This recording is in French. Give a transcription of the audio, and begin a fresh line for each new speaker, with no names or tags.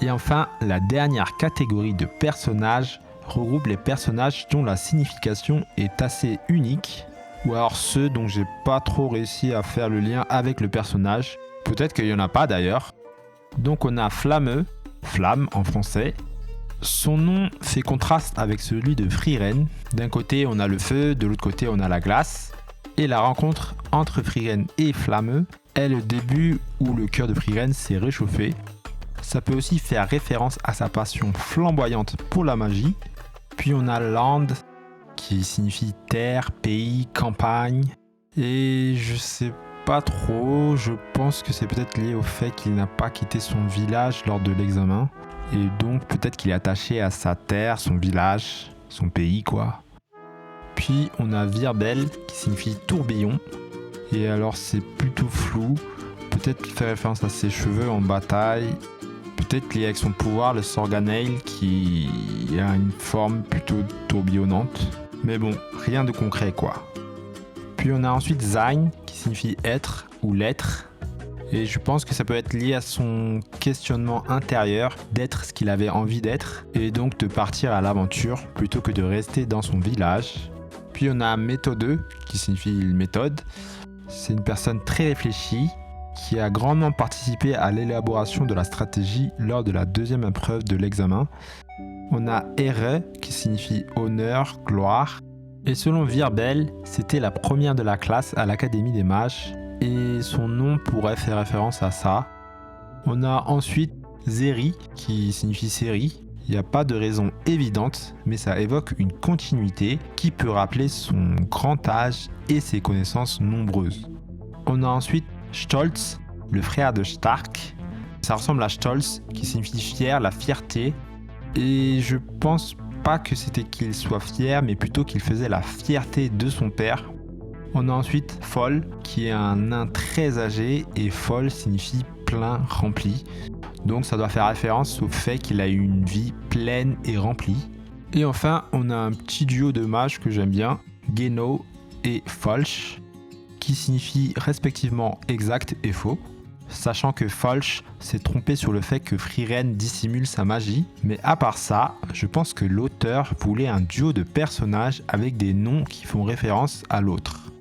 Et enfin, la dernière catégorie de personnages regroupe les personnages dont la signification est assez unique, ou alors ceux dont j'ai pas trop réussi à faire le lien avec le personnage. Peut-être qu'il y en a pas d'ailleurs. Donc on a Flammeux, Flamme en français. Son nom fait contraste avec celui de Frieren. D'un côté on a le feu, de l'autre côté on a la glace. Et la rencontre entre Frieren et Flammeux est le début où le cœur de Frieren s'est réchauffé. Ça peut aussi faire référence à sa passion flamboyante pour la magie. Puis on a Land, qui signifie terre, pays, campagne. Et je sais pas trop, je pense que c'est peut-être lié au fait qu'il n'a pas quitté son village lors de l'examen. Et donc peut-être qu'il est attaché à sa terre, son village, son pays quoi. Puis on a Virbel, qui signifie tourbillon. Et alors c'est plutôt flou, peut-être qu'il fait référence à ses cheveux en bataille. Peut-être lié avec son pouvoir, le Sorganail, qui a une forme plutôt tourbillonnante. Mais bon, rien de concret quoi. Puis on a ensuite Sein, qui signifie être ou l'être. Et je pense que ça peut être lié à son questionnement intérieur d'être ce qu'il avait envie d'être. Et donc de partir à l'aventure plutôt que de rester dans son village. Puis on a Méthode, qui signifie méthode. C'est une personne très réfléchie, qui a grandement participé à l'élaboration de la stratégie lors de la deuxième épreuve de l'examen. On a Ere, qui signifie honneur, gloire. Et selon Virbel, c'était la première de la classe à l'Académie des Mages, et son nom pourrait faire référence à ça. On a ensuite Zeri, qui signifie série. Il n'y a pas de raison évidente, mais ça évoque une continuité qui peut rappeler son grand âge et ses connaissances nombreuses. On a ensuite Stolz, le frère de Stark. Ça ressemble à Stolz, qui signifie fier, la fierté. Et je pense pas que c'était qu'il soit fier, mais plutôt qu'il faisait la fierté de son père. On a ensuite Foll, qui est un nain très âgé, et Foll signifie plein, rempli. Donc ça doit faire référence au fait qu'il a eu une vie pleine et remplie. Et enfin, on a un petit duo de mages que j'aime bien, Geno et Folch, qui signifie respectivement exact et faux, sachant que Folch s'est trompé sur le fait que Frieren dissimule sa magie, mais à part ça, je pense que l'auteur voulait un duo de personnages avec des noms qui font référence à l'autre.